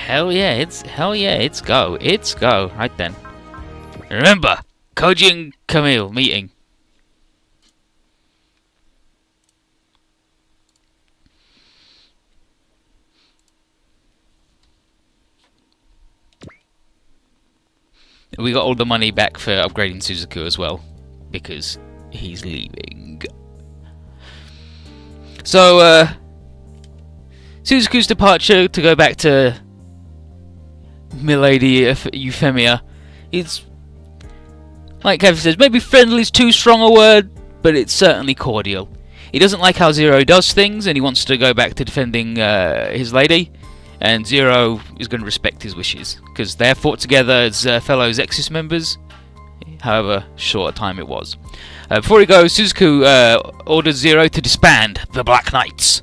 hell yeah, it's go. It's go. Right then. Remember, Koji and Camille meeting. We got all the money back for upgrading Suzuku as well, because he's leaving. So, Suzuku's departure to go back to Milady Euphemia is, like Kevin says, maybe friendly is too strong a word, but it's certainly cordial. He doesn't like how Zero does things, and he wants to go back to defending his lady. And Zero is going to respect his wishes, because they have fought together as fellow Zexis members, however short a time it was. Before he goes, Suzuku orders Zero to disband the Black Knights,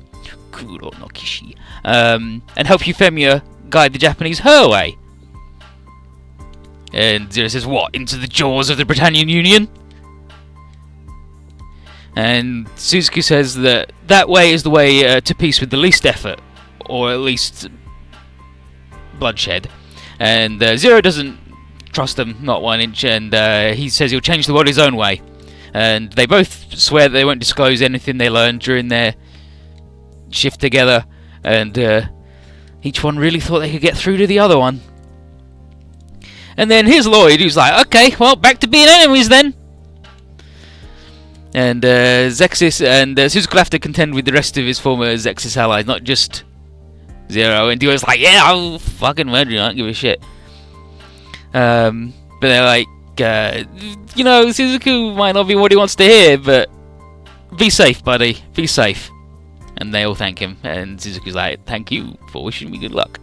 Kuro no Kishi, and help Euphemia guide the Japanese her way. And Zero says, what, into the jaws of the Britannian Union? And Suzuku says that that way is the way to peace with the least effort, or at least bloodshed. And Zero doesn't trust them, not 1 inch, and he says he'll change the world his own way. And they both swear that they won't disclose anything they learned during their shift together, and each one really thought they could get through to the other one. And then here's Lloyd, who's like, okay, well, back to being enemies then. And Zexis and Suzuku have to contend with the rest of his former Zexis allies, not just Zero. And Dio's like, yeah, I'll fucking murder you, I don't give a shit. But they're like, you know, Suzuku might not be what he wants to hear, but be safe, buddy, be safe. And they all thank him, and Suzuku's like, thank you for wishing me good luck.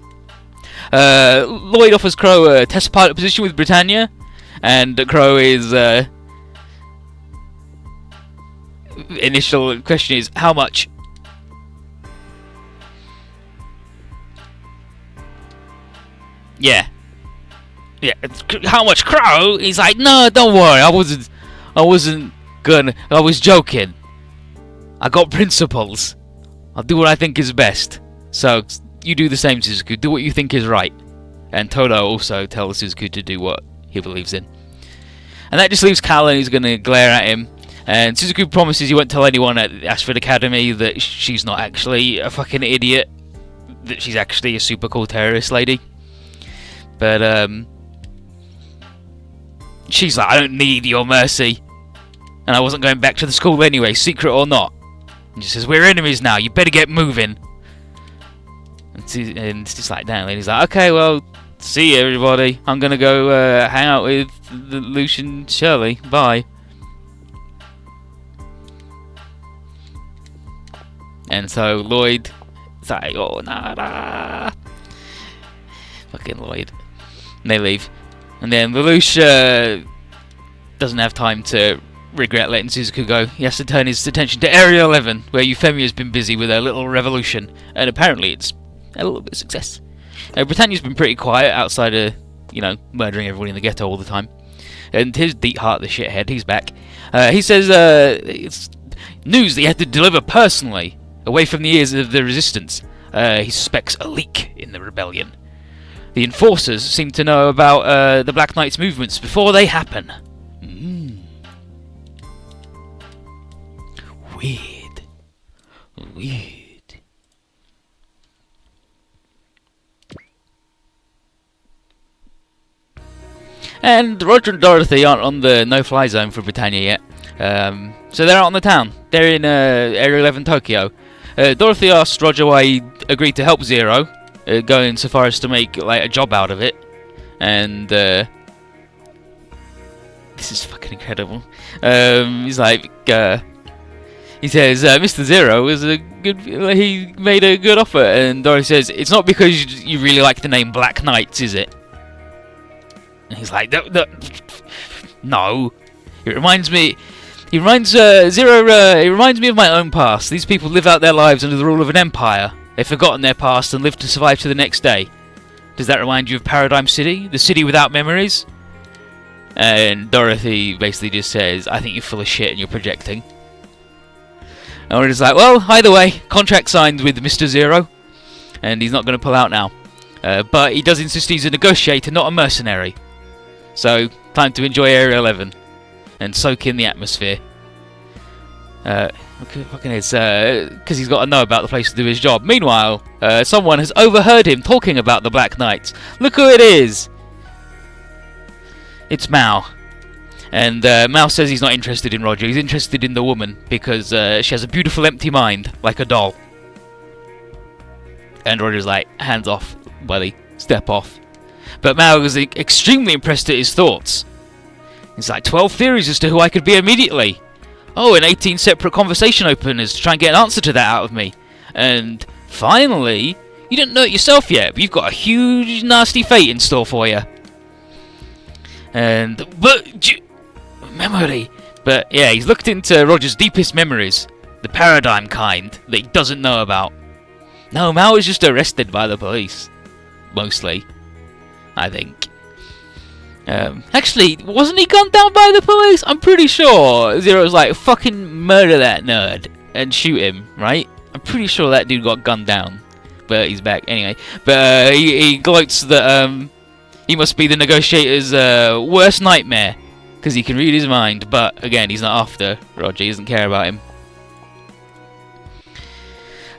Lloyd offers Crow a test pilot position with Britannia, and Crow is initial question is, how much? Yeah, how much, Crow? He's like, no, don't worry, I wasn't gonna, I was joking. I got principles. I'll do what I think is best. So, you do the same, Suzuku. Do what you think is right. And Todo also tells Suzuku to do what he believes in. And that just leaves Callan, who's going to glare at him. And Suzuku promises he won't tell anyone at Ashford Academy that she's not actually a fucking idiot. That she's actually a super cool terrorist lady. But, she's like, I don't need your mercy. And I wasn't going back to the school anyway, secret or not. And she says, we're enemies now, you better get moving. And it's just like, damn. And he's like, okay, well, see you, everybody. I'm going to go hang out with Lucian Shirley. Bye. And so Lloyd is like, oh, nah. Fucking Lloyd. And they leave. And then Lelouch doesn't have time to regret letting Suzuku go. He has to turn his attention to Area 11, where Euphemia's been busy with her little revolution. And apparently it's a little bit of success. Britannia's been pretty quiet outside of, you know, murdering everybody in the ghetto all the time. And his deep heart, the shithead, he's back. He says it's news that he had to deliver personally, away from the ears of the resistance. He suspects a leak in the rebellion. The enforcers seem to know about the Black Knight's movements before they happen. Weird. And Roger and Dorothy aren't on the no-fly zone for Britannia yet. So they're out on the town. They're in Area 11 Tokyo. Dorothy asked Roger why he agreed to help Zero, going so far as to make like a job out of it. And this is fucking incredible. He's like, he says, Mr. Zero was a good. He made a good offer, and Dorothy says, it's not because you really like the name Black Knights, is it? And he's like, no. It reminds me. He reminds Zero. It reminds me of my own past. These people live out their lives under the rule of an empire. They've forgotten their past and live to survive to the next day. Does that remind you of Paradigm City, the city without memories? And Dorothy basically just says, I think you're full of shit and you're projecting. And we're just like, well, either way, contract signed with Mr. Zero, and he's not going to pull out now. But he does insist he's a negotiator, not a mercenary. So, time to enjoy Area 11 and soak in the atmosphere. Because he's got to know about the place to do his job. Meanwhile, someone has overheard him talking about the Black Knights. Look who it is! It's Mao. And Mao says he's not interested in Roger, he's interested in the woman, because she has a beautiful empty mind, like a doll. And Roger's like, hands off, buddy, step off. But Mao was extremely impressed at his thoughts. He's like, 12 theories as to who I could be immediately. Oh, and 18 separate conversation openers to try and get an answer to that out of me. And finally, you didn't know it yourself yet, but you've got a huge, nasty fate in store for you. Memory. But yeah, he's looked into Roger's deepest memories, the paradigm kind that he doesn't know about. No, Mao was just arrested by the police, mostly, I think. Actually, wasn't he gunned down by the police? I'm pretty sure Zero's like, fucking murder that nerd and shoot him, right? I'm pretty sure that dude got gunned down, but he's back anyway. But he gloats that he must be the negotiator's worst nightmare, because he can read his mind. But again, he's not after Roger, he doesn't care about him.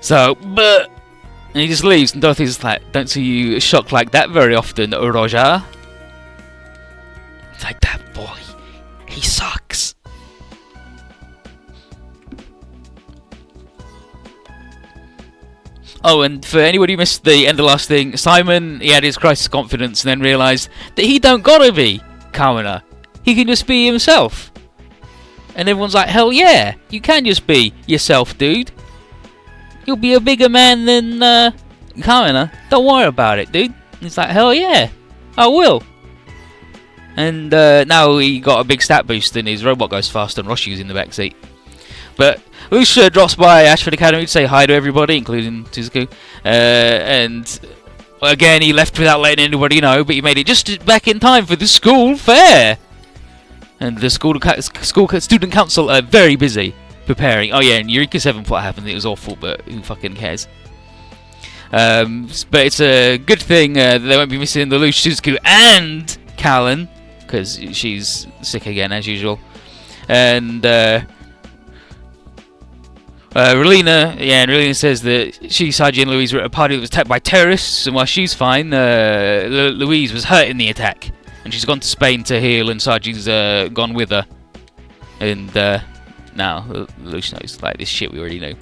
So, and he just leaves, and Dorothy's like, don't see you shocked like that very often, Roger. It's like, that boy, he sucks. Oh, and for anybody who missed the end of the last thing, Simon, he had his crisis confidence and then realised that he don't gotta be Kamina. He can just be himself. And everyone's like, hell yeah, you can just be yourself, dude. You'll be a bigger man than Kamina. Don't worry about it, dude. And he's like, hell yeah, I will. And now he got a big stat boost and his robot goes faster and Roshi's in the backseat. But Lucia drops by Ashford Academy to say hi to everybody, including Tizuku. And again, he left without letting anybody know, but he made it just back in time for the school fair. And the school student council are very busy preparing. Oh yeah, and Eureka 7 what happened, it was awful, but who fucking cares? But it's a good thing that they won't be missing the Lucia, Tizuku, and Callan, because she's sick again as usual. And Relina says that she, Saji, and Louise were at a party that was attacked by terrorists, and while she's fine, Louise was hurt in the attack, and she's gone to Spain to heal, and Saji's gone with her. And now Lucia knows, like, this shit we already know.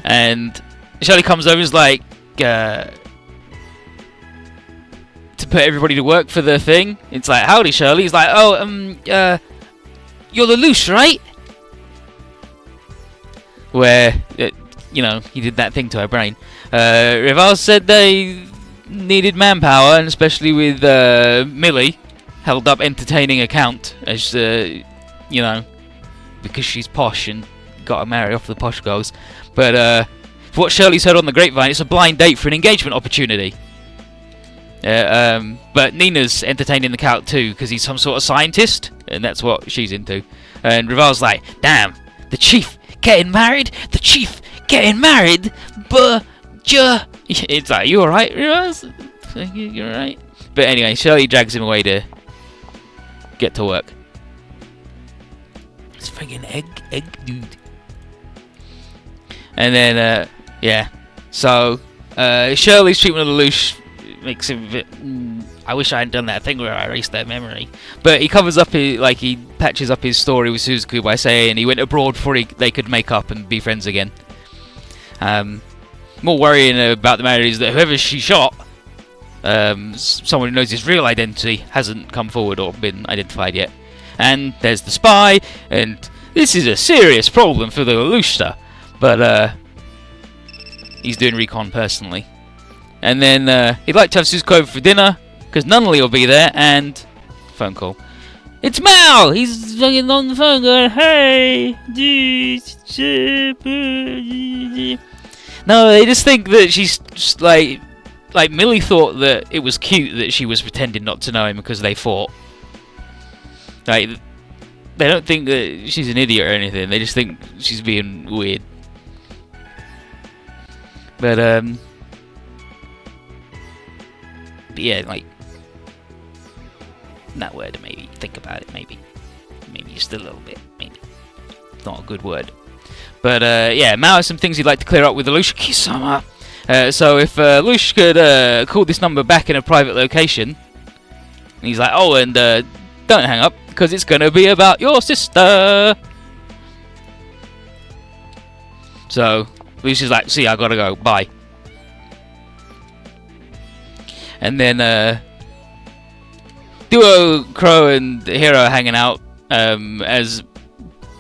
And Shirley comes over and is like, to put everybody to work for the thing. It's like, howdy, Shirley. He's like, oh, you're the Luce, right? Where, you know, he did that thing to her brain. Rival said they needed manpower, and especially with Millie held up entertaining account, as, you know, because she's posh and got to marry off the posh girls. But for what Shirley's heard on the grapevine, it's a blind date for an engagement opportunity. But Nina's entertaining the count too, because he's some sort of scientist, and that's what she's into. And Rival's like, damn, the chief getting married? The chief getting married? It's like, you alright, Rival? You alright? But anyway, Shirley drags him away to get to work. It's friggin' egg dude. And then, yeah. So, Shirley's treatment of the Luce makes him a bit, I wish I hadn't done that thing where I erased their memory. But he covers up his, like, he patches up his story with Suzuku by saying he went abroad before they could make up and be friends again. More worrying about the matter is that whoever she shot, someone who knows his real identity, hasn't come forward or been identified yet. And there's the spy, and this is a serious problem for the Lucia, but he's doing recon personally. And then he'd like to have Suzuko over for dinner, because Nunnally will be there, and phone call. It's Mal! He's fucking on the phone going, hey! No, they just think that she's just like Millie thought that it was cute that she was pretending not to know him because they fought. Like, they don't think that she's an idiot or anything, they just think she's being weird. But yeah, like that word. Maybe think about it. Maybe just a little bit. Maybe it's not a good word. But yeah, Mao has some things he'd like to clear up with Lelouch Kisama. So if Lelouch could call this number back in a private location, and he's like, oh, and don't hang up because it's gonna be about your sister. So Lelouch is like, see, I gotta go. Bye. And then Duo, Crow, and Hero hanging out as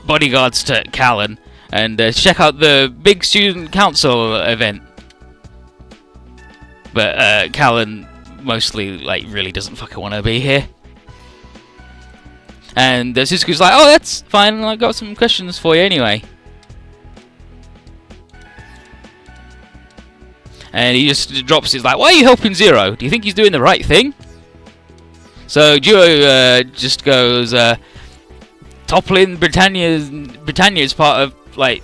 bodyguards to Callan, and check out the big student council event. But Callan mostly like really doesn't fucking want to be here. And Suzuku's like, oh, that's fine, I got some questions for you anyway. And he just drops it, like, why are you helping Zero? Do you think he's doing the right thing? So Duo just goes, toppling Britannia is part of, like,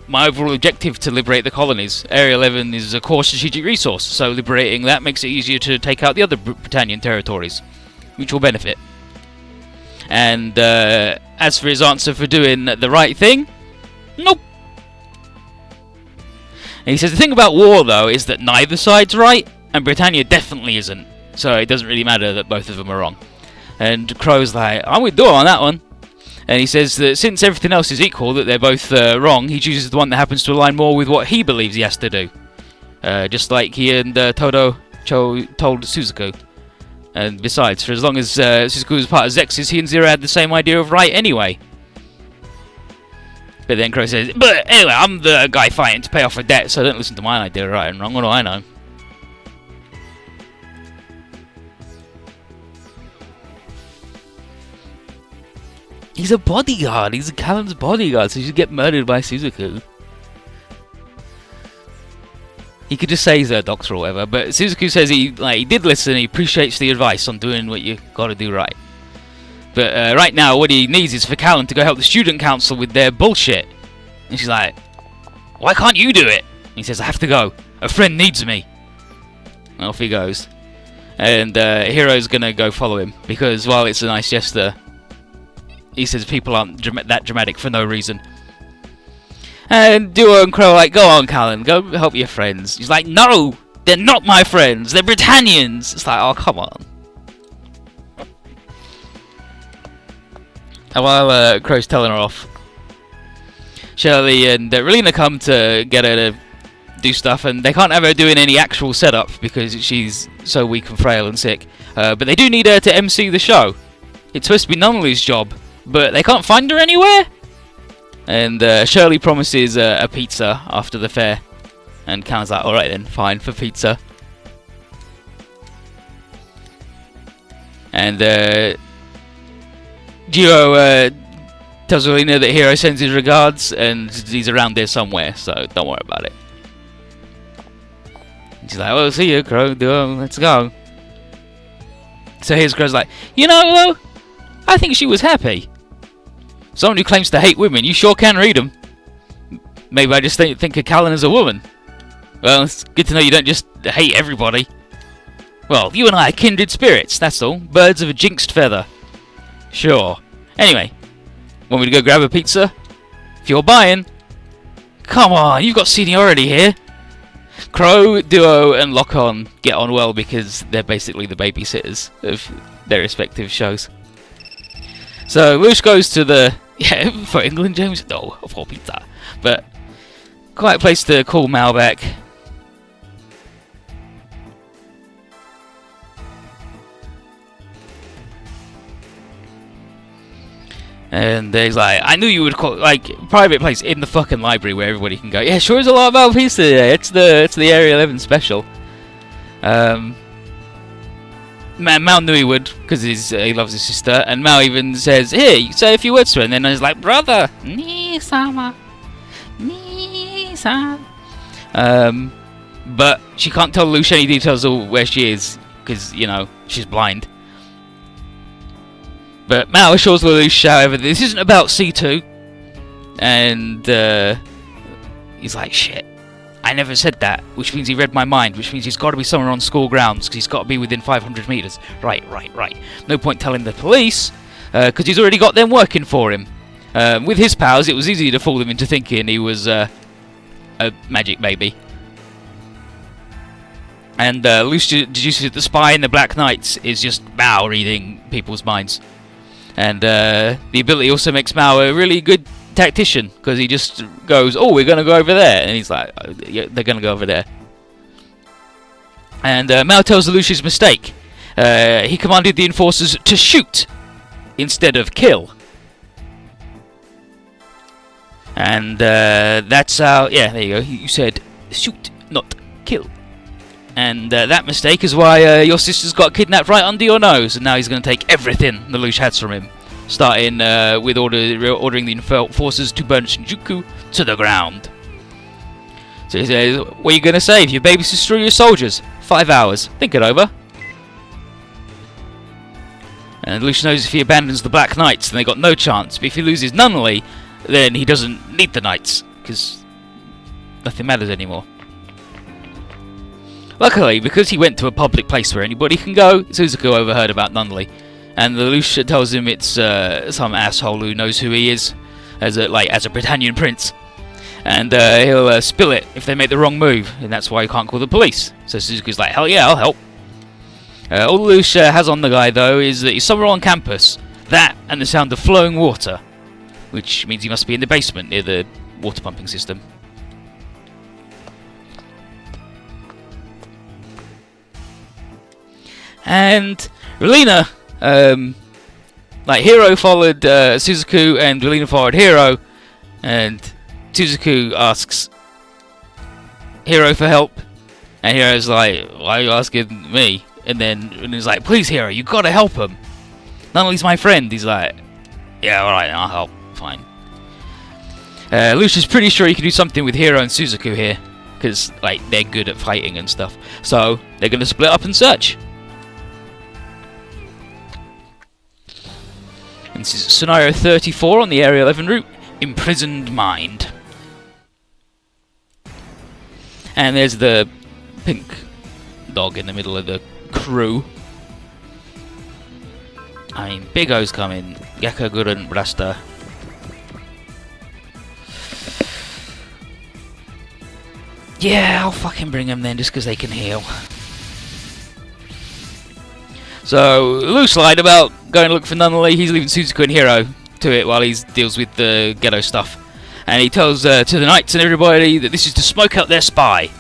my overall objective to liberate the colonies. Area 11 is a core strategic resource, so liberating that makes it easier to take out the other Britannian territories. Mutual benefit. And as for his answer for doing the right thing, nope. And he says the thing about war, though, is that neither side's right, and Britannia definitely isn't. So it doesn't really matter that both of them are wrong. And Crow's like, I'm with Duo on that one. And he says that since everything else is equal, that they're both wrong, he chooses the one that happens to align more with what he believes he has to do. Just like he and Todo Cho told Suzuku. And besides, for as long as Suzuku was part of Zex's, he and Zero had the same idea of right anyway. But then Crow says, but anyway, I'm the guy fighting to pay off a debt, so don't listen to my idea of right and wrong. What do I know? He's a bodyguard. He's a Callan's bodyguard, so he should get murdered by Suzuku. He could just say he's a doctor or whatever, but Suzuku says he did listen, he appreciates the advice on doing what you gotta do right. But right now, what he needs is for Callan to go help the student council with their bullshit. And she's like, why can't you do it? And he says, I have to go. A friend needs me. And off he goes. And Hero's gonna go follow him, because while it's a nice gesture, he says people aren't that dramatic for no reason. And Duo and Crow are like, go on, Callan, go help your friends. He's like, no, they're not my friends, they're Britannians. It's like, oh, come on. And while Crow's telling her off, Shirley and Relina come to get her to do stuff, and they can't have her doing any actual setup because she's so weak and frail and sick. But they do need her to MC the show. It's supposed to be Nunley's job, but they can't find her anywhere. And Shirley promises a pizza after the fair, and Callan's like, alright then, fine for pizza. And Gio tells Relina that Hero sends his regards, and he's around there somewhere, so don't worry about it. And she's like, well, see you, Crow, let's go. So here's Crow's like, you know, though, I think she was happy. Someone who claims to hate women, you sure can read them. Maybe I just think of Callan as a woman. Well, it's good to know you don't just hate everybody. Well, you and I are kindred spirits, that's all. Birds of a jinxed feather. Sure. Anyway, want me to go grab a pizza? If you're buying. Come on, you've got seniority here. Crow, Duo, and Lock-On get on well because they're basically the babysitters of their respective shows. So Lelouch goes to the for England, James. No, for pizza, but quiet place to call Mal back. And he's like, I knew you would call, like, private place in the fucking library where everybody can go. Yeah, sure is a lot about pizza today. It's the Area 11 special. Mal knew he would, because he loves his sister, and Mal even says, here, you say a few words to her, and then he's like, brother, ni-sama, ni-san. But she can't tell Lelouch any details of where she is, because, you know, she's blind. But Mal assures Lelouch, however, this isn't about C2, and he's like, shit, I never said that, which means he read my mind, which means he's got to be somewhere on school grounds, because he's got to be within 500 metres. Right. No point telling the police, because he's already got them working for him. With his powers, it was easy to fool them into thinking he was a magic baby. And Luce deduces that the spy in the Black Knights is just Mao reading people's minds. And the ability also makes Mao a really good tactician, because he just goes, oh, we're going to go over there. And he's like, oh, yeah, they're going to go over there. And Mao tells Lucius mistake. He commanded the enforcers to shoot instead of kill. And that's how, yeah, there you go. You said shoot, not kill. And that mistake is why your sister's got kidnapped right under your nose, and now he's going to take everything the Lelouch has from him, starting with ordering the enforcers to burn Shinjuku to the ground. So he says, what are you going to say if your baby sister or your soldiers? 5 hours. Think it over. And Lelouch knows if he abandons the Black Knights, then they got no chance. But if he loses Nunnally, then he doesn't need the Knights, because nothing matters anymore. Luckily, because he went to a public place where anybody can go, Suzuku overheard about Nunnally, and Lelouch tells him it's some asshole who knows who he is as a Britannian prince, and he'll spill it if they make the wrong move, and that's why he can't call the police. So Suzuku's like, hell yeah, I'll help. All Lelouch has on the guy, though, is that he's somewhere on campus. That and the sound of flowing water, which means he must be in the basement near the water pumping system. And Relina, Hiro followed Suzuku, and Relina followed Hiro, and Suzuku asks Hiro for help, and Hiro's like, why are you asking me? And then he's like, please Hiro, you gotta help him. Nunnally's my friend. He's like, yeah, alright, I'll help, fine. Lucia's pretty sure he can do something with Hiro and Suzuku here, because they're good at fighting and stuff, so they're gonna split up and search. And this is scenario 34 on the Area 11 route, Imprisoned Mind. And there's the pink dog in the middle of the crew. I mean, Big O's coming. Gekka, Gurren, Brasta. Yeah, I'll fucking bring them then, just because they can heal. So, Lelouch lied about going to look for Nunnally. He's leaving Suzuku and Hiro to it while he deals with the ghetto stuff. And he tells to the Knights and everybody that this is to smoke out their spy.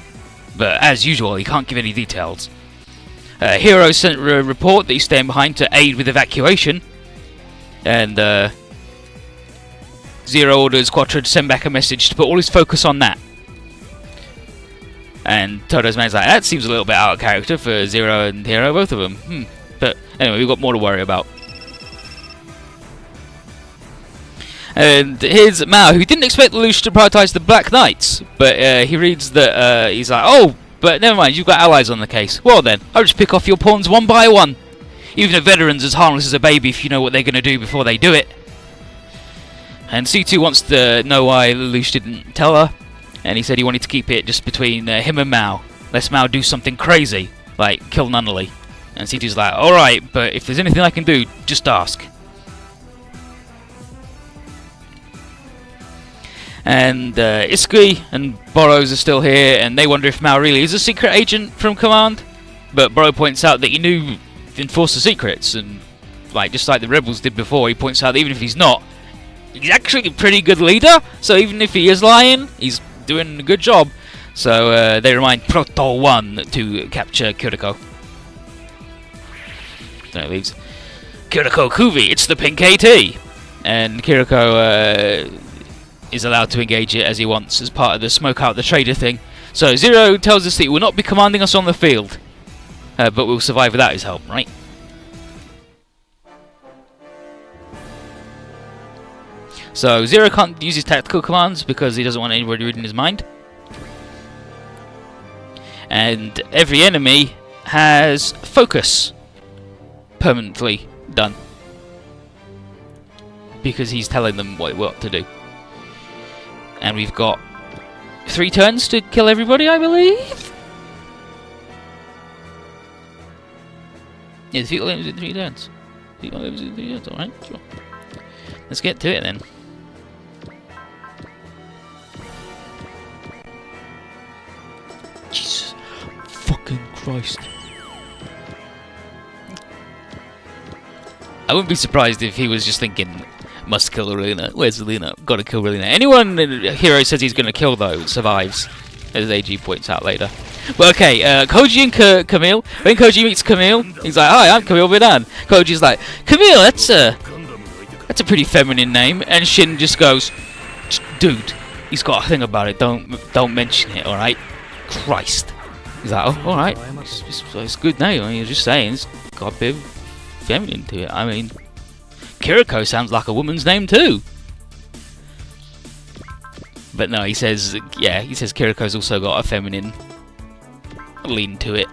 But as usual, he can't give any details. Hiro sent a report that he's staying behind to aid with evacuation. And Zero orders Quattro to send back a message to put all his focus on that. And Todo's man's like, that seems a little bit out of character for Zero and Hiro, both of them. But anyway, we've got more to worry about. And here's Mao, who didn't expect Lelouch to prioritise the Black Knights, but he reads that he's like, oh, but never mind, you've got allies on the case. Well then, I'll just pick off your pawns one by one. Even a veteran's as harmless as a baby if you know what they're going to do before they do it. And C2 wants to know why Lelouch didn't tell her, and he said he wanted to keep it just between him and Mao, lest Mao do something crazy, like kill Nunnally. And C2's like, alright, but if there's anything I can do, just ask. And Isui and Boros are still here, and they wonder if Mao really is a secret agent from Command. But Boro points out that he knew Enforcer secrets, and just like the rebels did before, he points out that even if he's not, he's actually a pretty good leader. So even if he is lying, he's doing a good job. So they remind Proto 1 to capture Kuriko. Then it leaves Kuriko Kuvi, it's the pink AT! And Kuriko is allowed to engage it as he wants as part of the smoke out the trader thing. So Zero tells us that he will not be commanding us on the field, but we'll survive without his help, right? So Zero can't use his tactical commands because he doesn't want anybody reading his mind. And every enemy has focus permanently done, because he's telling them what to do. And we've got 3 turns to kill everybody, I believe? Yeah, defeat all enemies in 3 turns. Defeat all enemies in 3 turns, alright, sure. Let's get to it then. Jesus fucking Christ. I wouldn't be surprised if he was just thinking, must kill Luna. Where's Luna? Gotta kill Luna. Anyone hero says he's gonna kill though survives, as AG points out later. Well, okay, Koji and Camille. When Koji meets Camille, he's like, "Hi, I'm Camille Vidan." Koji's like, "Camille, that's a pretty feminine name." And Shin just goes, "Dude, he's got a thing about it. Don't mention it, all right?" Christ. He's like, "Oh, all right. It's a good name. I mean, you're just saying it's got a bit of feminine to it. I mean, Kiriko sounds like a woman's name too." But no, he says, yeah, he says Kiriko's also got a feminine lean to it.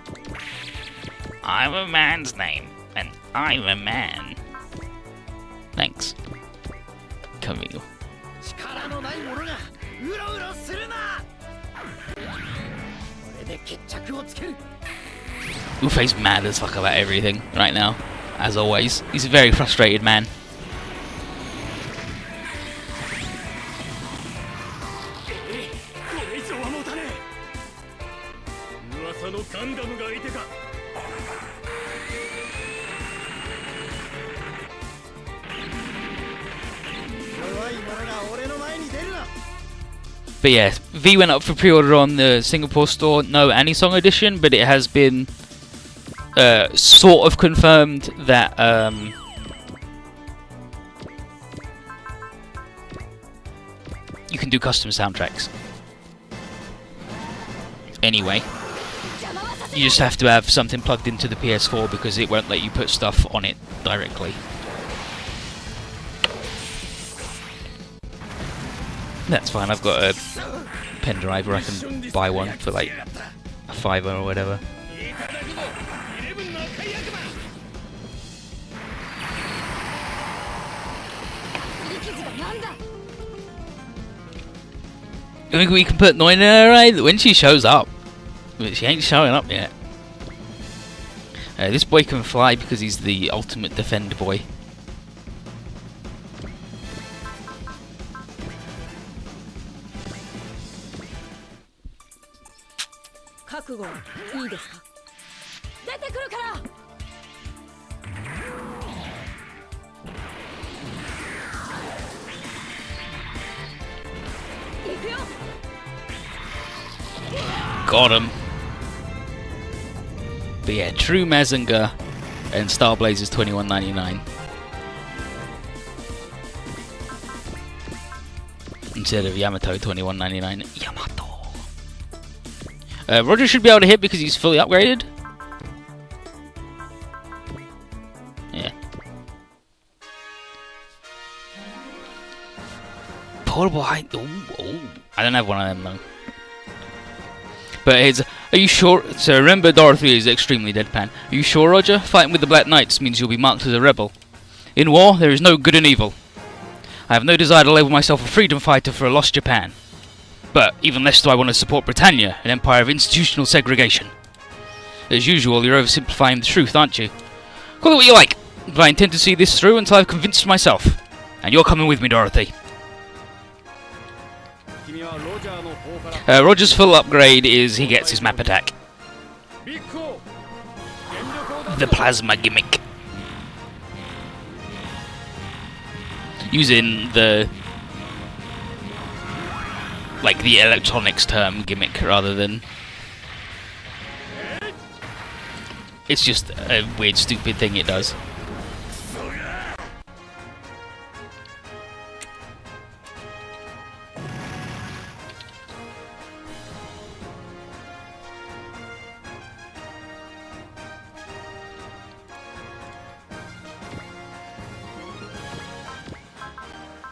I'm a man's name, and I'm a man. Thanks, Camille. Ufei's mad as fuck about everything right now, as always. He's a very frustrated man. But yeah, V went up for pre-order on the Singapore store. No Anisong edition, but it has been sort of confirmed that you can do custom soundtracks. Anyway, you just have to have something plugged into the PS4 because it won't let you put stuff on it directly. That's fine, I've got a pen drive where I can buy one for like a $5 or whatever. I think we can put Noin in her right when she shows up. But she ain't showing up yet. This boy can fly because he's the ultimate defend boy. Got him. But yeah, True Mazinger and Star Blaze is $21.99 instead of Yamato $21.99. Yamato. Roger should be able to hit because he's fully upgraded. Yeah. Portable height. Oh. I don't have one of them though. But it's, are you sure? So remember, Dorothy is extremely deadpan. Are you sure, Roger? Fighting with the Black Knights means you'll be marked as a rebel. In war, there is no good and evil. I have no desire to label myself a freedom fighter for a lost Japan. But even less do I want to support Britannia, an empire of institutional segregation. As usual, you're oversimplifying the truth, aren't you? Call it what you like, but I intend to see this through until I've convinced myself. And you're coming with me, Dorothy. Roger's full upgrade is he gets his map attack. The plasma gimmick. Using the electronics term gimmick rather than... It's just a weird stupid thing it does.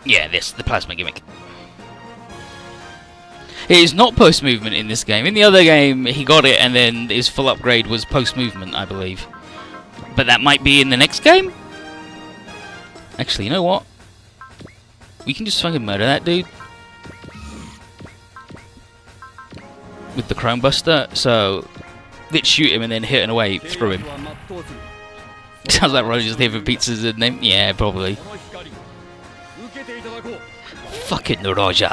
Yeah, the plasma gimmick. It is not post-movement in this game. In the other game, he got it and then his full upgrade was post-movement, I believe. But that might be in the next game? Actually, you know what? We can just fucking murder that dude. with the Chrome Buster, so let's shoot him and then hit an away through him. Sounds like Roger's name for pizza's name. Yeah, probably. Fucking Roger.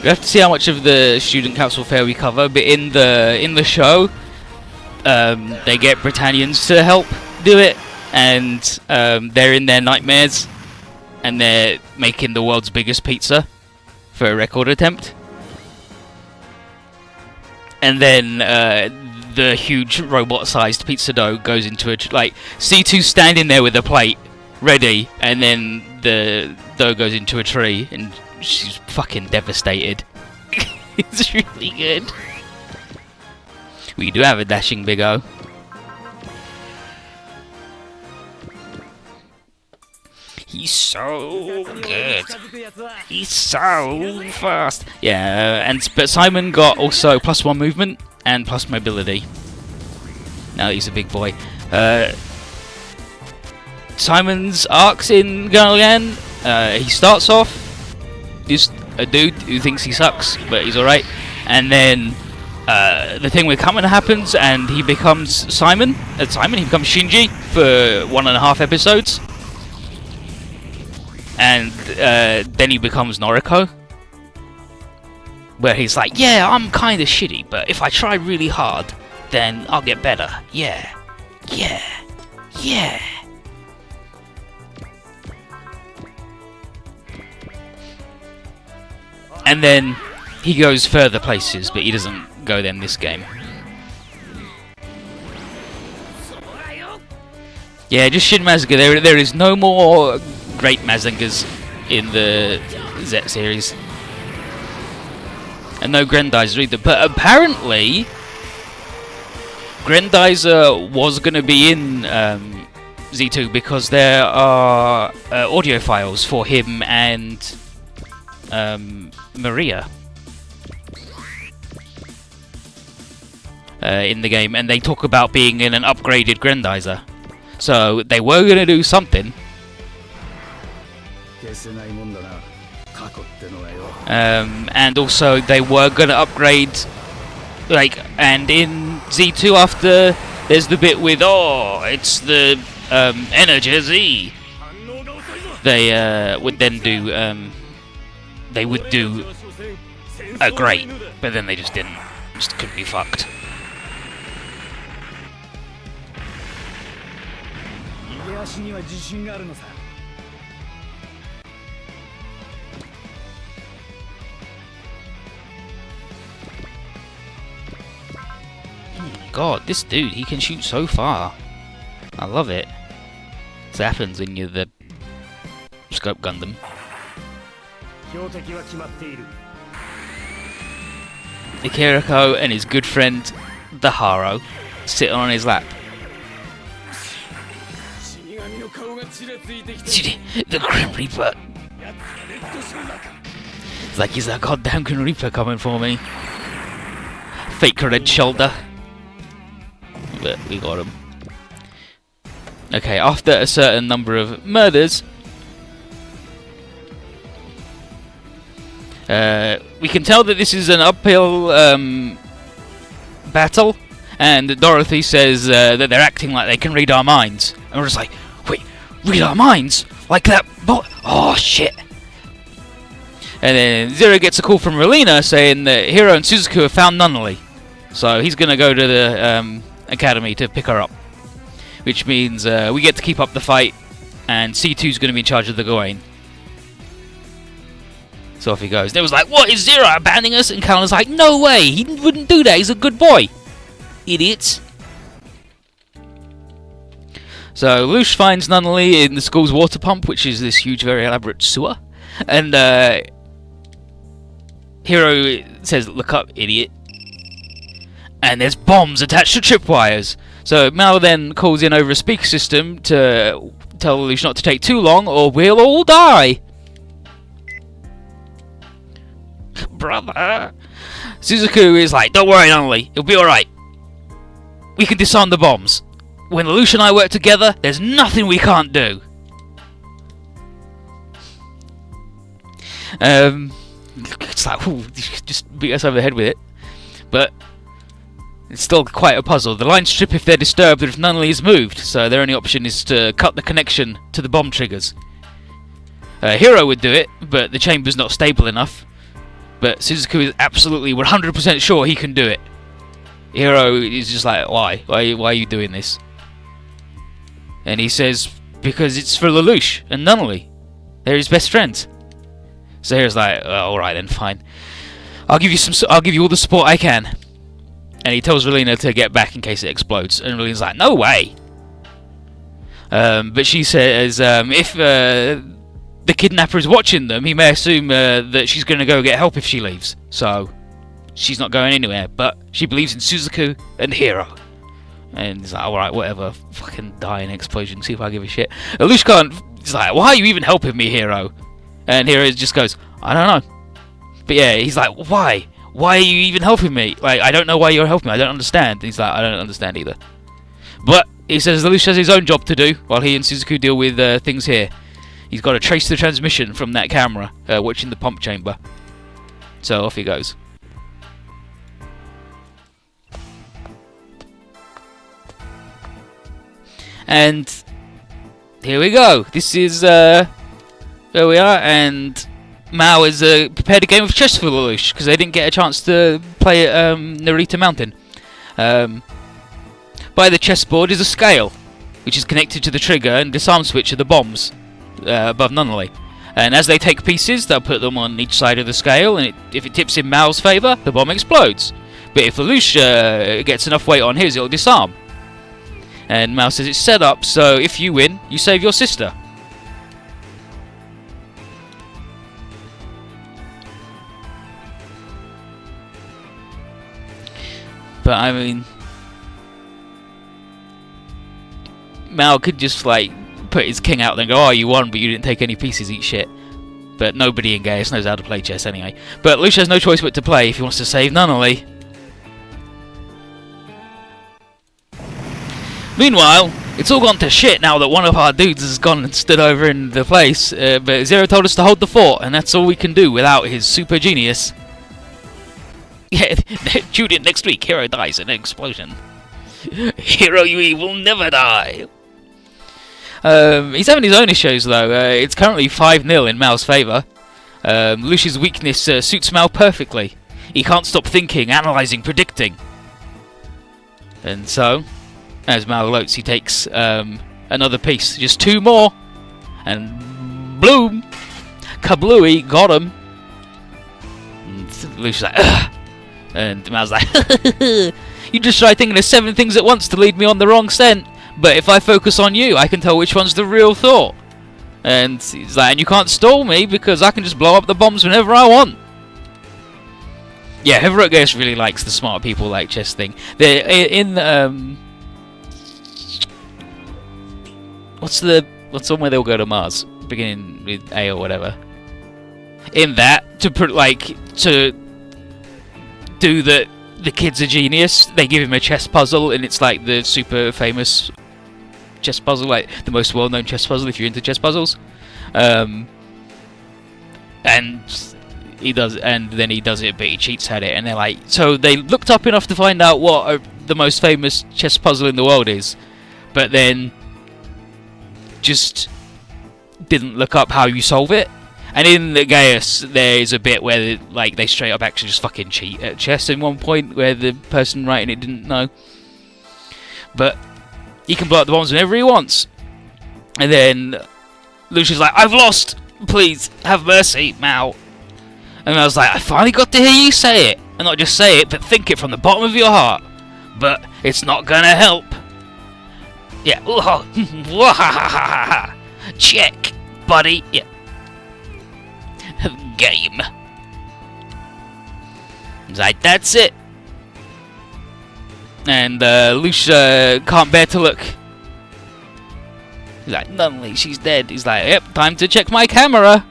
We have to see how much of the student council fair we cover, but in the show, they get Britannians to help do it, and they're in their nightmares, and they're making the world's biggest pizza for a record attempt. And then the huge robot-sized pizza dough goes into a like C2's standing there with a plate ready, and then the dough goes into a tree, and she's fucking devastated. It's really good. We do have a dashing big O. He's so good. He's so fast. Yeah, but Simon got also +1 movement and plus mobility. Now he's a big boy. Simon's arcs in Gurren Lagann. He starts off just a dude who thinks he sucks, but he's alright. And then the thing with Kamen happens, and he becomes Simon. He becomes Shinji for 1.5 episodes. And then he becomes Noriko, where he's like, yeah, I'm kind of shitty, but if I try really hard, then I'll get better. Yeah. Yeah. Yeah. And then he goes further places, but he doesn't go them this game. Yeah, just Shin Mazinger. There is no more great Mazingers in the Z series. And no Grendizer either. But apparently, Grendizer was going to be in Z2 because there are audio files for him and Maria in the game, and they talk about being in an upgraded Grendizer. So they were going to do something. And also they were going to upgrade, like, and in Z2 after there's the bit with, oh, it's the Energy Z. They would then do they would do a great, but then they just didn't. Just couldn't be fucked. God, this dude, he can shoot so far. I love it. This happens when you're the Scope Gundam. Ikiriko and his good friend, the Haro, sit on his lap. The Grim Reaper. It's like, is that goddamn Grim Reaper coming for me? Fake red shoulder. But we got him. Okay, after a certain number of murders, we can tell that this is an uphill battle, and Dorothy says that they're acting like they can read our minds. And we're just like, wait, read our minds? Like that bot? Oh, shit. And then Zero gets a call from Relina saying that Hiro and Suzuku have found Nunnally. So he's going to go to the academy to pick her up. Which means we get to keep up the fight, and C2's going to be in charge of the Gawain. So off he goes. And it was like, what, is Zero abandoning us? And Callan's like, no way, he wouldn't do that, he's a good boy. Idiots. So Lush finds Nunnally in the school's water pump, which is this huge, very elaborate sewer. And Hiro says, look up, idiot. And there's bombs attached to tripwires. So Mal then calls in over a speaker system to tell Lush not to take too long, or we'll all die. Brother. Suzuku is like, don't worry, Nunnally, it'll be alright. We can disarm the bombs. when Lelouch and I work together, there's nothing we can't do. It's like, ooh, just beat us over the head with it. But it's still quite a puzzle. The lines strip if they're disturbed or if Nunnally is moved, so their only option is to cut the connection to the bomb triggers. Hero would do it, but the chamber's not stable enough. But Suzuku is absolutely 100% sure he can do it. Hero is just like, why? Why are you doing this? And he says, because it's for Lelouch and Nunnally. They're his best friends. So Hero's like, oh, alright then, fine. I'll give you all the support I can. And he tells Relina to get back in case it explodes. And Relina's like, no way! But she says, if the kidnapper is watching them, he may assume that she's going to go get help if she leaves. So, she's not going anywhere. But she believes in Suzuku and Hero. And he's like, alright, whatever. Fucking die in an explosion, see if I give a shit. Lelouch can't. He's like, why are you even helping me, Hero? And Hero just goes, I don't know. But yeah, he's like, why? Why are you even helping me? Like, I don't know why you're helping me. I don't understand. And he's like, I don't understand either. But he says Lelouch has his own job to do while he and Suzuku deal with things here. He's got to trace the transmission from that camera watching the pump chamber. So off he goes. And here we go. This is where we are, and Mao has prepared a game of chess for Lelouch because they didn't get a chance to play at Narita Mountain. By the chessboard is a scale, which is connected to the trigger and disarm switch of the bombs above Nunnally. And as they take pieces, they'll put them on each side of the scale, and if it tips in Mao's favour, the bomb explodes. But if Lelouch gets enough weight on his, it'll disarm. And Mao says it's set up so if you win, you save your sister. But I mean, Mao could just like put his king out there and go, oh, you won, but you didn't take any pieces, eat shit. But nobody in Gaius knows how to play chess anyway. But Lelouch has no choice but to play if he wants to save Nunnally. Meanwhile, it's all gone to shit now that one of our dudes has gone and stood over in the place, but Zero told us to hold the fort, and that's all we can do without his super genius. Yeah, tune in next week, Hero dies in an explosion. Hero Yui will never die! He's having his own issues though. It's currently 5-0 in Mao's favour. Lelouch's weakness suits Mao perfectly. He can't stop thinking, analysing, predicting. And so, as Mao gloats, he takes another piece. Just 2 more. And bloom! Kablooey, got him. And Lelouch's like, ugh! And Mao's like, you just tried thinking of 7 things at once to lead me on the wrong scent. But if I focus on you, I can tell which one's the real thought. And he's like, and you can't stall me because I can just blow up the bombs whenever I want. Yeah, whoever at Gaius really likes the smart people like chess thing. They're in what's the one where they'll go to Mars, beginning with A or whatever. In that, to do the kid's a genius, they give him a chess puzzle, and it's like the super famous chess puzzle, like the most well-known chess puzzle if you're into chess puzzles. And he does, and then he does it, but he cheats at it, and they're like, so they looked up enough to find out what the most famous chess puzzle in the world is, but then just didn't look up how you solve it. And in the Gaius, there is a bit where like they straight up actually just fucking cheat at chess in one point, where the person writing it didn't know. But he can blow up the bombs whenever he wants. And then Lucia's like, I've lost! Please, have mercy, Mao. And I was like, I finally got to hear you say it. And not just say it, but think it from the bottom of your heart. But it's not gonna help. Yeah. Check, buddy. Yeah. Game. He's like, that's it. And Lucia can't bear to look. He's like, Nunnally, she's dead. He's like, yep, time to check my camera.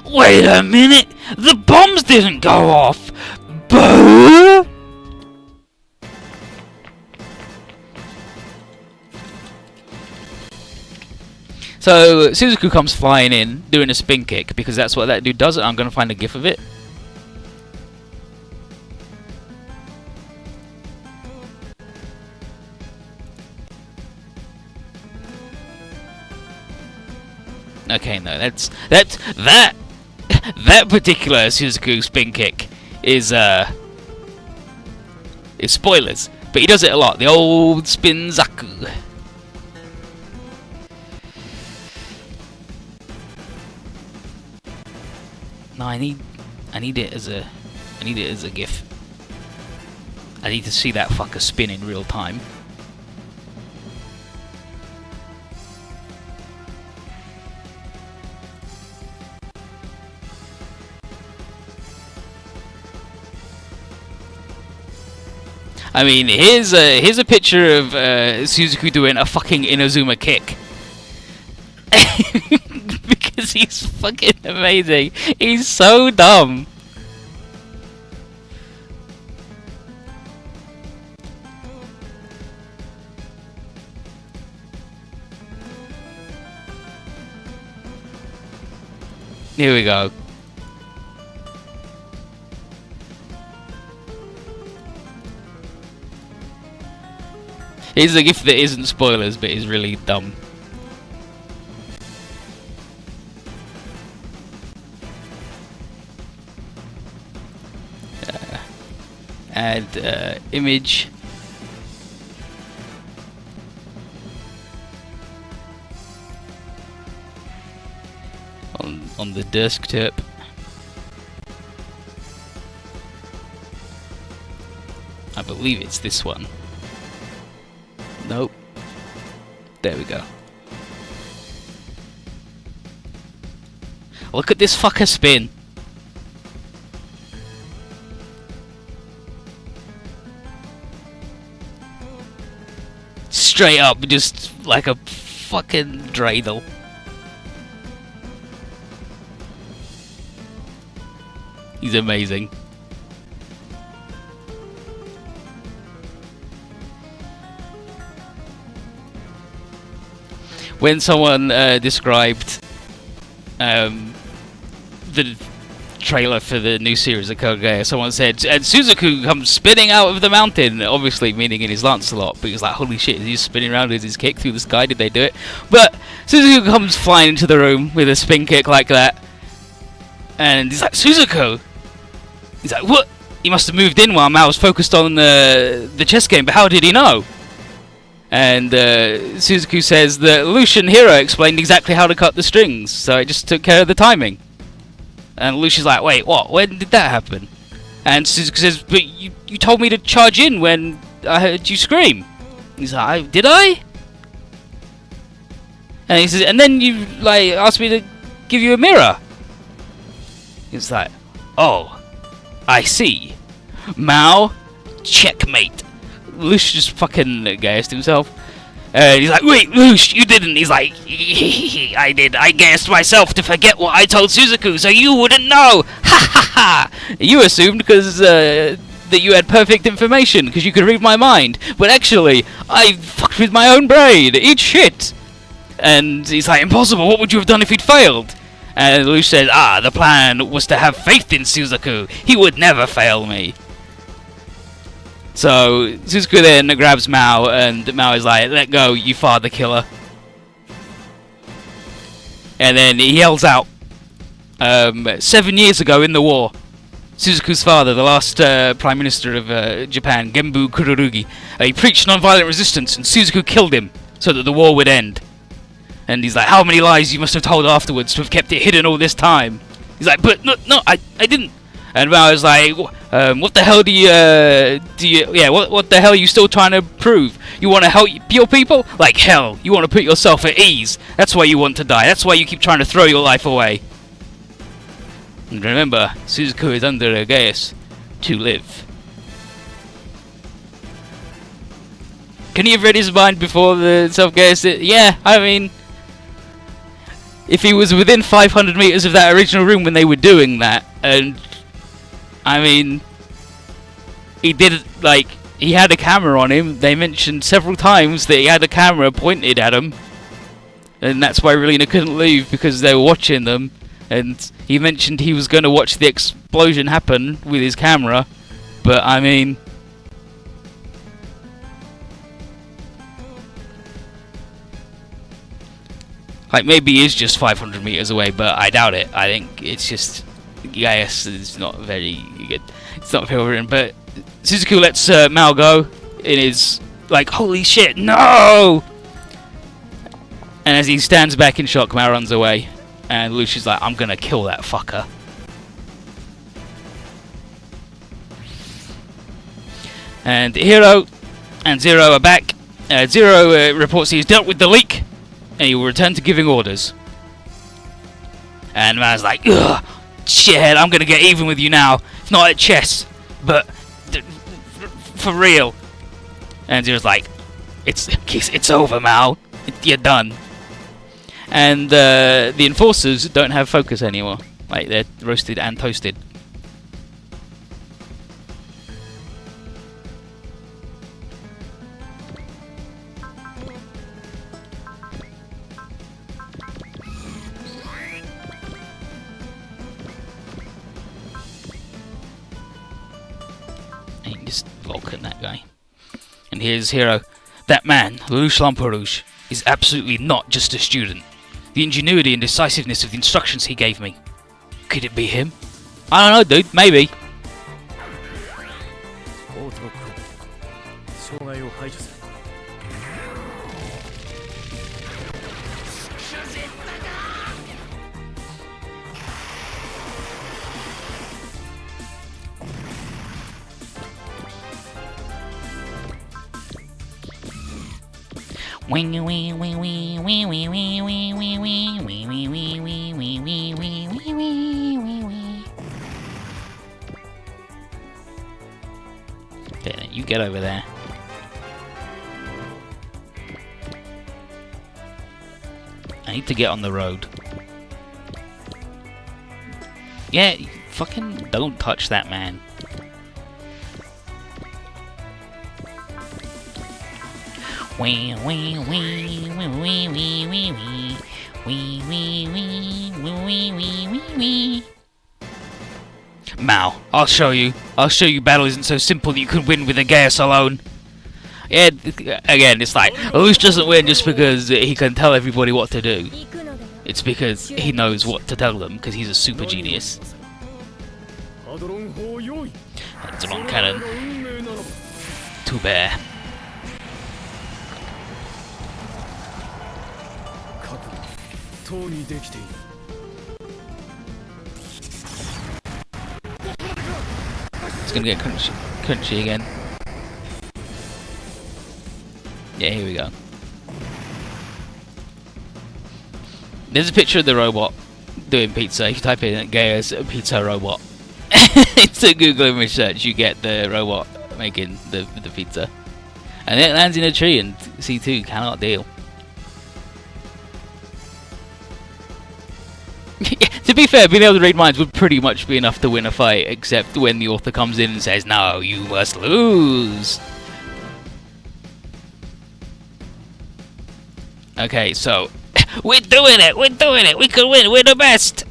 Wait a minute, the bombs didn't go off. Boo! So Suzuku comes flying in, doing a spin kick, because that's what that dude does. I'm going to find a gif of it. Okay, no, that particular Suzuku spin kick is spoilers, but he does it a lot. The old spin zaku. No, I need it as a gif. I need to see that fucker spin in real time. I mean, here's a picture of Suzuku doing a fucking Inazuma kick. Because he's fucking amazing. He's so dumb. Here we go. Here's a gift that isn't spoilers, but is really dumb. Add image. On the desktop. I believe it's this one. Nope. There we go. Look at this fucker spin. Straight up, just like a fucking dreidel. He's amazing. When someone described the trailer for the new series of Code Geass, someone said, and Suzuku comes spinning out of the mountain, obviously meaning in his Lancelot, but he was like, holy shit, is he spinning around with his kick through the sky? Did they do it? But Suzuku comes flying into the room with a spin kick like that, and he's like, Suzuku! He's like, what? He must have moved in while Mao was focused on the chess game, but how did he know? And Suzuku says that Lucian Hero explained exactly how to cut the strings, so it just took care of the timing. And Lucian's like, wait, what? When did that happen? And Suzuku says, but you told me to charge in when I heard you scream. He's like, did I? And he says, and then you like asked me to give you a mirror. He's like, oh, I see. Mao, checkmate. Lush just fucking gassed himself. He's like, wait, Lush, you didn't. He's like, I did. I gassed myself to forget what I told Suzuku, so you wouldn't know. Ha ha ha. You assumed because that you had perfect information, because you could read my mind. But actually, I fucked with my own brain. Eat shit. And he's like, impossible. What would you have done if he'd failed? And Lush says, the plan was to have faith in Suzuku. He would never fail me. So Suzuku then grabs Mao, and Mao is like, let go, you father killer. And then he yells out, 7 years ago in the war, Suzuku's father, the last Prime Minister of Japan, Genbu Kururugi, he preached non-violent resistance, and Suzuku killed him so that the war would end. And he's like, how many lies you must have told afterwards to have kept it hidden all this time? He's like, but no, I didn't. And Mao is like, what the hell what the hell are you still trying to prove? You want to help your people? Like hell, you want to put yourself at ease. That's why you want to die. That's why you keep trying to throw your life away. And remember, Suzuku is under a Geass to live. Can he have read his mind before the self-Geass? Yeah, I mean, if he was within 500 meters of that original room when they were doing that, and I mean, he did, like, he had a camera on him. They mentioned several times that he had a camera pointed at him. and that's why Relina couldn't leave, because they were watching them. And he mentioned he was going to watch the explosion happen with his camera, but I mean, like, maybe he is just 500 meters away, but I doubt it. I think it's just, yes, it's not very good. It's not very well written, but Suzuki lets Mao go in his, like, holy shit, no! And as he stands back in shock, Mao runs away. And Lucia's like, I'm gonna kill that fucker. And Hiro and Zero are back. Zero reports he's dealt with the leak, and he will return to giving orders. And Mao's like, ugh, shithead, I'm gonna get even with you now. It's not at chess, but for real. And Zero's like, it's over, Mao. You're done. And the enforcers don't have focus anymore. Like, they're roasted and toasted. And you can just Vulcan that guy. And here's Hiro. That man, Lelouch Lamperouge, is absolutely not just a student. The ingenuity and decisiveness of the instructions he gave me. Could it be him? I don't know, dude. Maybe. Okay, you get over there. I need to get on the road. Yeah, fucking don't touch that man. Mao, I'll show you. I'll show you battle isn't so simple that you can win with a Gaius alone. Yeah, again, it's like, Lelouch doesn't win just because he can tell everybody what to do. It's because he knows what to tell them, because he's a super genius. That's a long cannon. Too bad. It's gonna get crunchy again. Yeah, here we go. There's a picture of the robot doing pizza. If you type in Gaius pizza robot into Google image search, you get the robot making the pizza. And it lands in a tree, and C2 cannot deal. To be fair, being able to read minds would pretty much be enough to win a fight, except when the author comes in and says, no, you must lose. Okay, so, we're doing it, we can win, we're the best.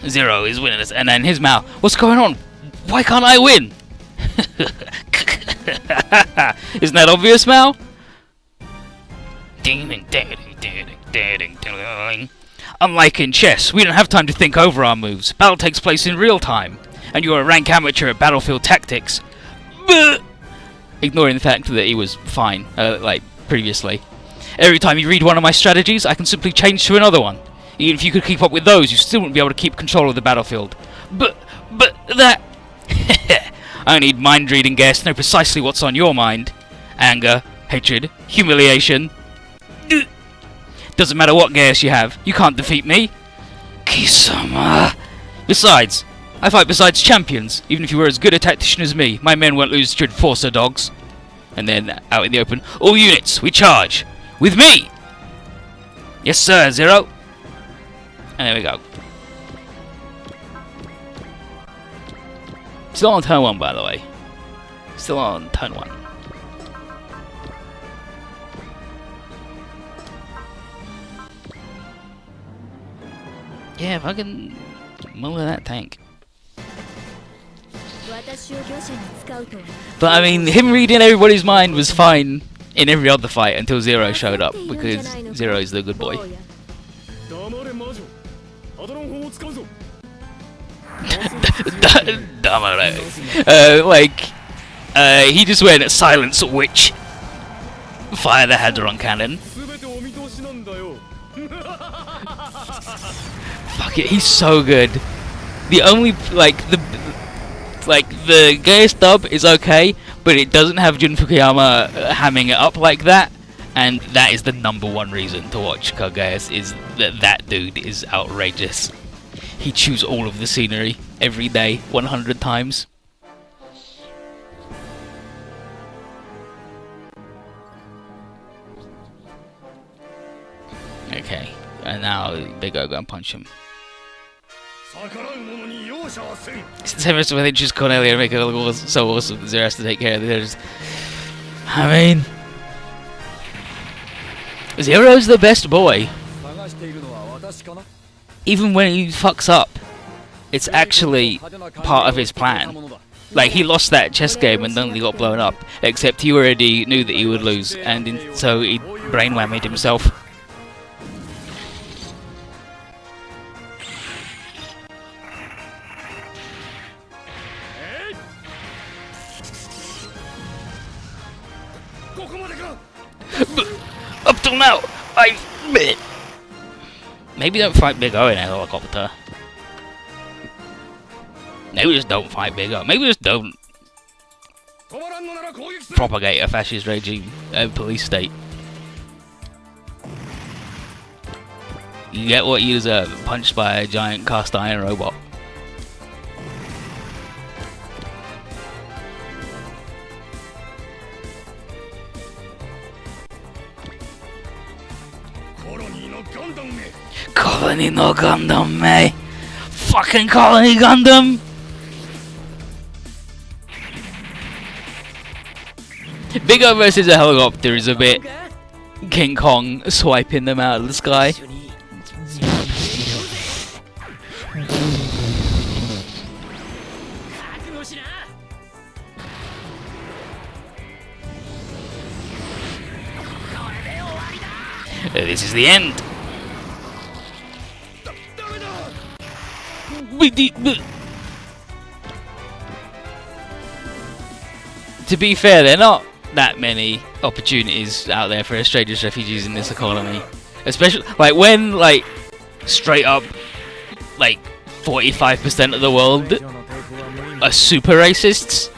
Zero is winning us, and then his mouth, what's going on? Why can't I win? Isn't that obvious, Mal? Unlike in chess, we don't have time to think over our moves. Battle takes place in real time, and you're a rank amateur at battlefield tactics. Ignoring the fact that he was fine, like previously. Every time you read one of my strategies, I can simply change to another one. Even if you could keep up with those, you still wouldn't be able to keep control of the battlefield. But that... I need mind reading Gaius to know precisely what's on your mind. Anger, hatred, humiliation. Doesn't matter what Gaius you have, you can't defeat me. Kisama. Besides, I fight besides champions. Even if you were as good a tactician as me, my men won't lose to enforcer dogs. And then, out in the open, all units, we charge. With me! Yes sir, Zero. And there we go. Still on turn 1, by the way. Still on turn 1. Yeah, fucking muller that tank. But I mean, him reading everybody's mind was fine in every other fight until Zero showed up, because Zero is the good boy. He just went silence witch. Fire the Hadron cannon. Fuck it, he's so good. The only the Gaius dub is okay, but it doesn't have Jun Fukuyama hamming it up like that, and that is the #1 reason to watch Code Geass, is that dude is outrageous. He chews all of the scenery every day, 100 times. Okay, and now Big O go and punch him. Severus, I think, just Cornelia and make it look so awesome that Zero has to take care of theirs. I mean, Zero's the best boy. Even when he fucks up, it's actually part of his plan. Like, he lost that chess game and then he got blown up, except he already knew that he would lose, and so he brain whammied himself. Up till now, maybe don't fight Big O in a helicopter. Maybe just don't fight Big O. Maybe just don't propagate a fascist regime, police state. You get what you deserve, punched by a giant cast iron robot. Colony no Gundam, mate! Fucking Colony Gundam! Big O versus a helicopter is a bit King Kong swiping them out of the sky. This is the end. To be fair, there are not that many opportunities out there for Australia's refugees in this economy. Especially, like, when, like, straight up, like, 45% of the world are super racists.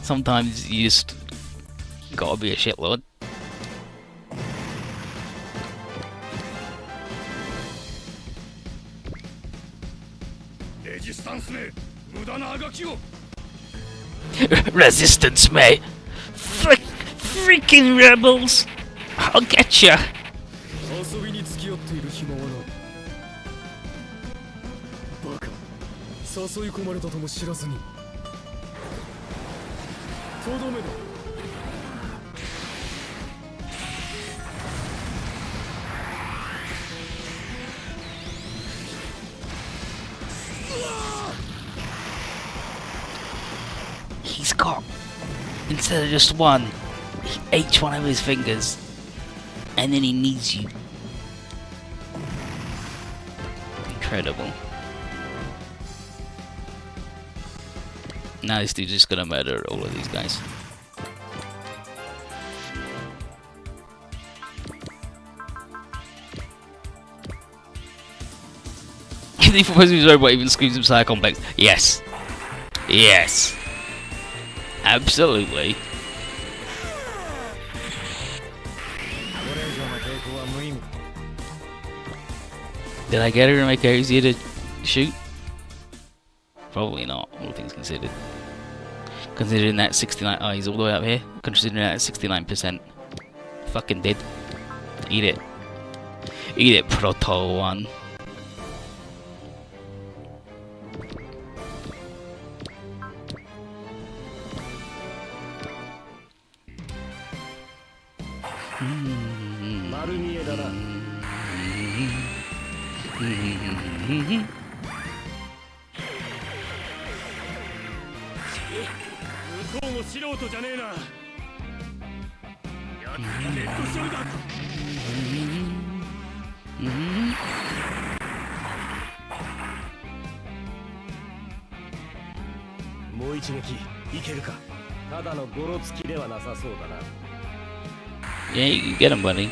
Sometimes you just gotta be a shitlord. Resistance, mate! Freaking rebels! I'll get ya! He's got, instead of just one, each one of his fingers, and then he needs you. Incredible. Now this dude's just gonna murder all of these guys. The proposed robot even screams inside complex. Yes. Yes. Absolutely. Did I get her to make her easier to shoot? Probably not, all things considered. Considering that 69, oh, he's all the way up here. Considering that 69%. Fucking did. Eat it. Eat it, Proto One. Yeah, you can get him, buddy.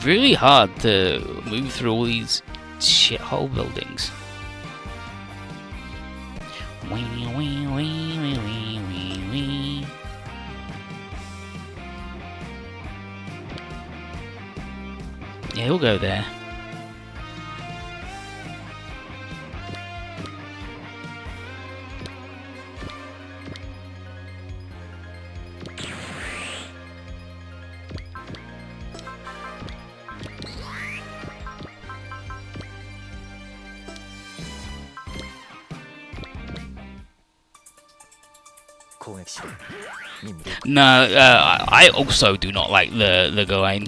Really hard to move through all these shithole buildings. Wee, wee, wee, wee, wee, wee, wee. Yeah, he'll go there. No, I also do not like the Gawain.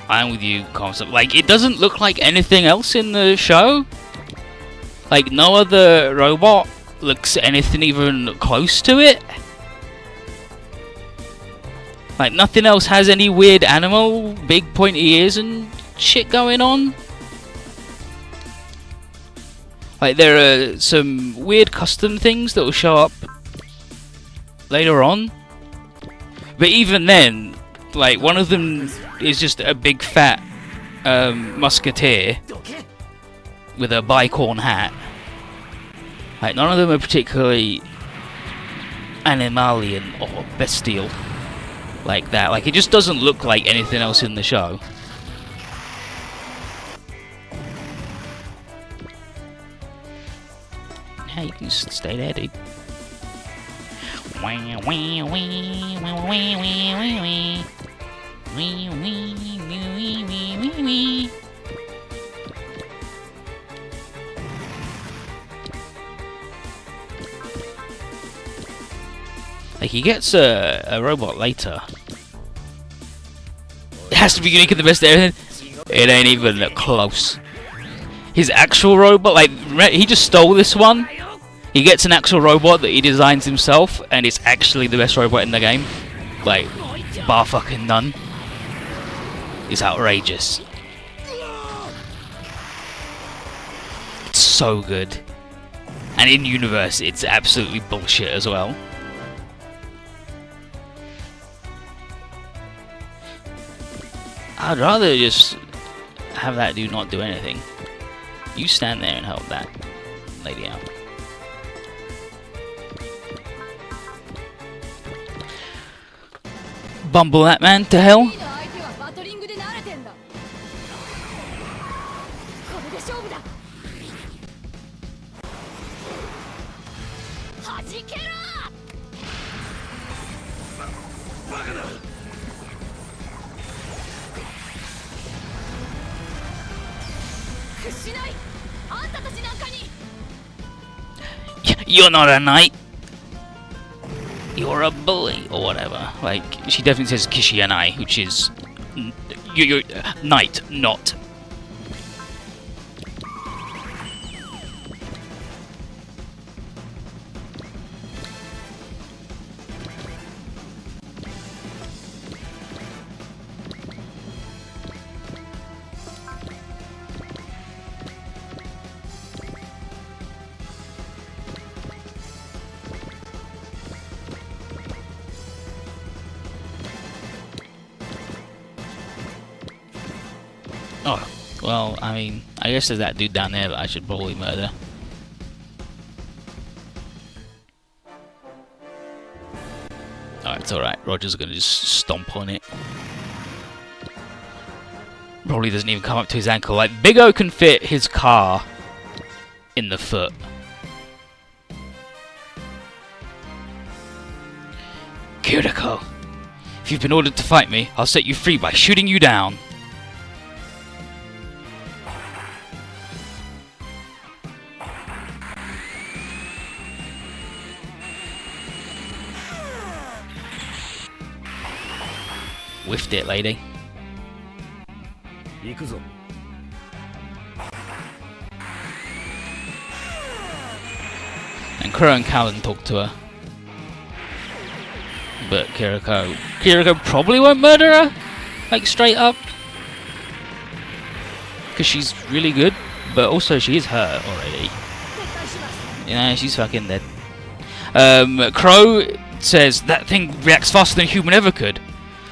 I'm with you, concept. Like, it doesn't look like anything else in the show. Like, no other robot looks anything even close to it. Like, nothing else has any weird animal, big pointy ears and shit going on. Like, there are some weird custom things that will show up later on. But even then, like, one of them is just a big fat musketeer with a bicorn hat. Like, none of them are particularly animalian or bestial like that. Like, it just doesn't look like anything else in the show. Yeah, you can just stay there, dude. Wee wee wee wee wee wee wee wee. Wee wee wee wee wee wee. Like, he gets a robot later. It has to be unique and the best of everything. It ain't even close. His actual robot, like, he just stole this one. He gets an actual robot that he designs himself, and it's actually the best robot in the game. Like, bar fucking none. It's outrageous. It's so good. And in universe, it's absolutely bullshit as well. I'd rather just have that dude not do anything. You stand there and help that lady out. Bumble that man to hell. You're not a knight. You're a bully, or whatever. Like, she definitely says Kishianai, which is you're knight, not. Oh, well, I mean, I guess there's that dude down there that I should probably murder. Alright, it's alright. Roger's gonna just stomp on it. Probably doesn't even come up to his ankle. Like, Big O can fit his car in the foot. Kiriko, If you've been ordered to fight me, I'll set you free by shooting you down. Whiffed it, lady. And Crow and Callan talk to her. But Kiriko probably won't murder her, like straight up. Because she's really good, but also she is hurt already. You know, she's fucking dead. Crow says, that thing reacts faster than a human ever could.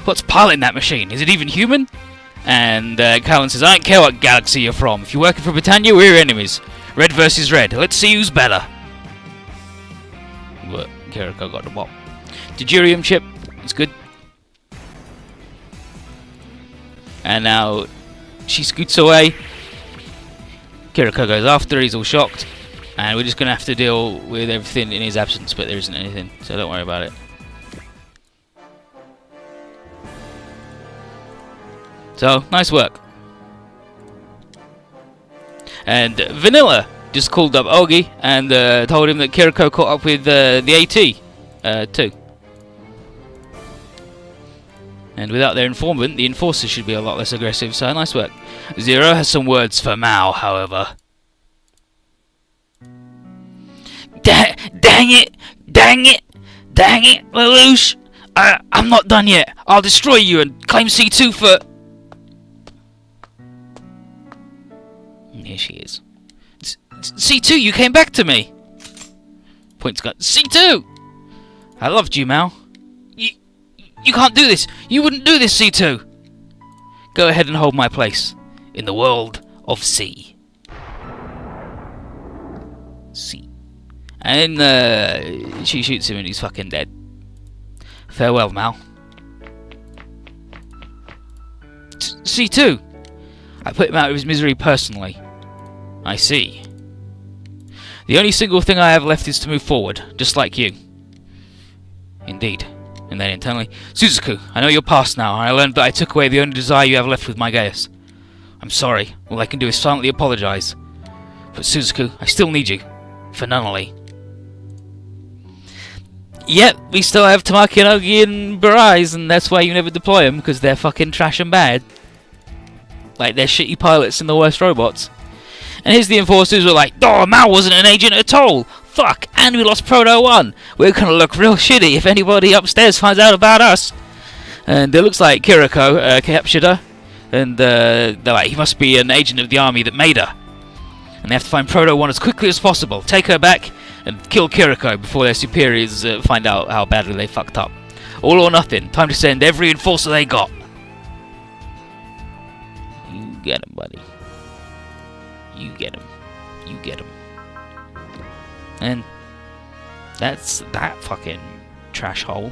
What's piloting that machine? Is it even human? And Callan says, I don't care what galaxy you're from. If you're working for Britannia, we're enemies. Red versus red. Let's see who's better. But Kiriko got the bop. Deuterium chip. It's good. And now she scoots away. Kiriko goes after her. He's all shocked. And we're just going to have to deal with everything in his absence. But there isn't anything. So don't worry about it. So, nice work. And Vanilla just called up Ogi and told him that Kiriko caught up with the AT too. And without their informant, the enforcer should be a lot less aggressive, so nice work. Zero has some words for Mao, however. Dang it! Dang it! Dang it, Lelouch! I'm not done yet. I'll destroy you and claim C2 for... Here she is. C2, you came back to me! Point's got C2! I loved you, Mao. You can't do this! You wouldn't do this, C2! Go ahead and hold my place in the world of C. C. And she shoots him and he's fucking dead. Farewell, Mao. C2! I put him out of his misery personally. I see. The only single thing I have left is to move forward, just like you. Indeed. And then internally, Suzuku, I know your past now, and I learned that I took away the only desire you have left with my Gaius. I'm sorry. All I can do is silently apologize. But Suzuku, I still need you. For Nunnally. Yep, we still have Tamaki and Ogi and Barais, and that's why you never deploy them, because they're fucking trash and bad. Like, they're shitty pilots and the worst robots. And here's the enforcers who are like, oh, Mao wasn't an agent at all! Fuck! And we lost Proto 1! We're gonna look real shitty if anybody upstairs finds out about us! And it looks like Kiriko captured her. And they're like, he must be an agent of the army that made her. And they have to find Proto 1 as quickly as possible, take her back, and kill Kiriko before their superiors find out how badly they fucked up. All or nothing. Time to send every enforcer they got. You get him, buddy. You get him. You get him. And that's that fucking trash hole.